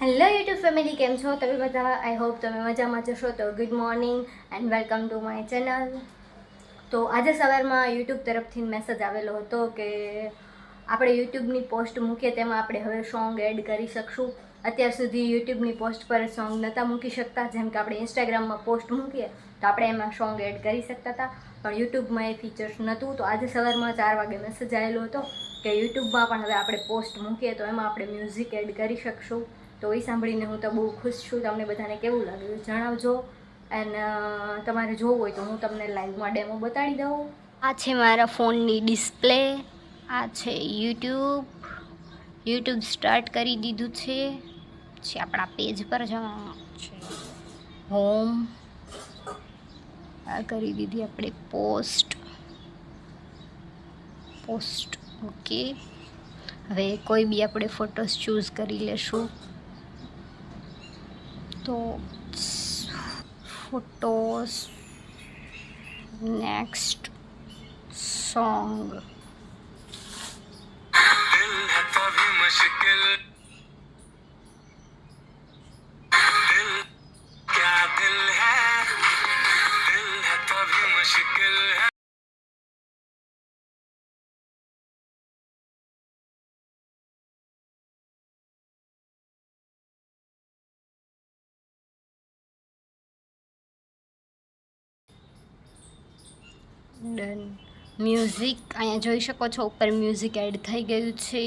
Hello YouTube family, કેમ છો તમે બધા? આઈ હોપ તમે મજામાં જશો. તો good morning and welcome to my channel. તો આજે સવારમાં યુટ્યુબ તરફથી મેસેજ આવેલો હતો કે આપણે યુટ્યુબની પોસ્ટ મૂકીએ તેમાં આપણે હવે સોંગ એડ કરી શકશું. અત્યાર સુધી યુટ્યુબની પોસ્ટ પર સોંગ નહોતા મૂકી શકતા. જેમ કે આપણે ઇન્સ્ટાગ્રામમાં પોસ્ટ મૂકીએ તો આપણે એમાં સોંગ એડ કરી શકતા હતા, પણ યુટ્યુબમાં એ ફીચર્સ નહોતું. તો આજે સવારમાં 4 વાગે મેસેજ આવેલો હતો કે યુટ્યુબમાં પણ હવે આપણે પોસ્ટ મૂકીએ તો એમાં આપણે મ્યુઝિક એડ કરી શકશું. તો એ સાંભળીને હું તો બહુ ખુશ છું. તમને બધાને કેવું લાગ્યું જણાવજો. એન્ડ તમારે જોવું હોય તો હું તમને લાઈવમાં ડેમો બતાડી દઉં. આ છે મારા ફોનની ડિસ્પ્લે. આ છે યુટ્યુબ સ્ટાર્ટ કરી દીધું છે. પછી આપણા પેજ પર જવાનું છે, હોમ. આ કરી દીધી આપણે પોસ્ટ. ઓકે. હવે કોઈ બી આપણે ફોટોસ ચૂઝ કરી લેશું. તો photos, next song. Done. Music અહીંયા જોઈ શકો છો, ઉપર મ્યુઝિક એડ થઈ ગયું છે.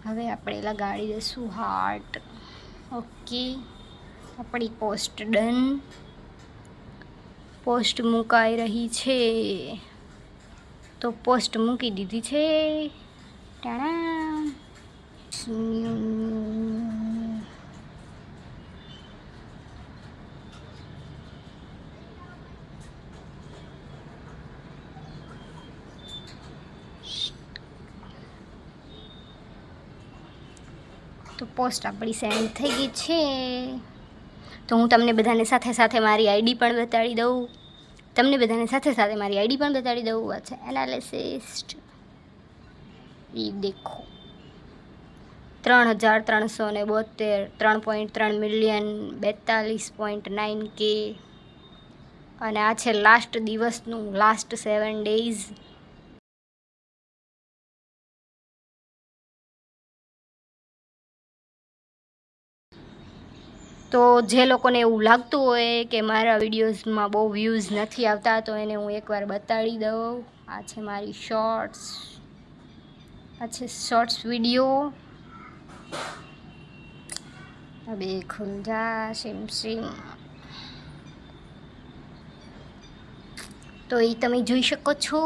હવે આપણે લગાડી દઈશું હાર્ટ. ઓકે, આપણી પોસ્ટ ડન. પોસ્ટ મુકાઈ રહી છે. તો પોસ્ટ મૂકી દીધી છે. ટાણા. તો પોસ્ટ આપણી સેન્ડ થઈ ગઈ છે. તો હું તમને બધાને સાથે સાથે મારી આઈડી પણ બતાડી દઉં. આ છે એનાલિસિસ્ટ. એ દેખો, 3,372, 3.3 મિલિયન, 42.9K. અને આ છે લાસ્ટ દિવસનું, લાસ્ટ 7 days. તો જે લોકોને એવું લાગતું હોય કે મારા વિડીયોઝમાં બહુ વ્યૂઝ નથી આવતા, તો એને હું એકવાર બતાડી દઉં. આ છે મારી શોર્ટ્સ. આ છે શોર્ટ્સ વિડીયો. હવે ખુલ જા સિમ. તો એ તમે જોઈ શકો છો.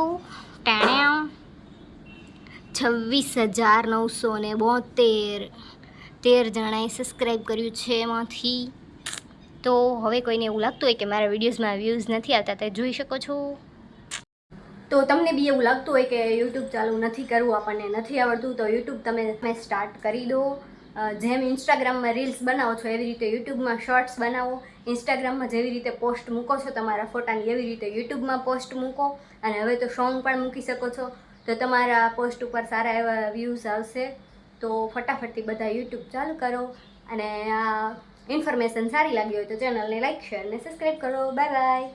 26,972 13 જણાએ સબસ્ક્રાઈબ કર્યું છે એમાંથી. તો હવે કોઈને એવું લાગતું હોય કે મારા વિડીયોઝમાં વ્યૂઝ નથી આવતા, તે જોઈ શકો છો. તો તમને બી એવું લાગતું હોય કે યુટ્યુબ ચાલુ નથી કરવું, આપણને નથી આવડતું, તો યુટ્યુબ તમે સ્ટાર્ટ કરી દો. જેમ ઇન્સ્ટાગ્રામમાં રીલ્સ બનાવો છો એવી રીતે યુટ્યુબમાં શોર્ટ્સ બનાવો. ઇન્સ્ટાગ્રામમાં જેવી રીતે પોસ્ટ મૂકો છો તમારા ફોટાની, એવી રીતે યુટ્યુબમાં પોસ્ટ મૂકો. અને હવે તો સોંગ પણ મૂકી શકો છો. તો તમારા પોસ્ટ ઉપર સારા એવા વ્યૂઝ આવશે. તો ફટાફટથી બધા યુટ્યુબ ચાલુ કરો. અને આ ઇન્ફોર્મેશન સારી લાગી હોય તો ચેનલને લાઈક, શેર અને સબસ્ક્રાઈબ કરો. Bye bye.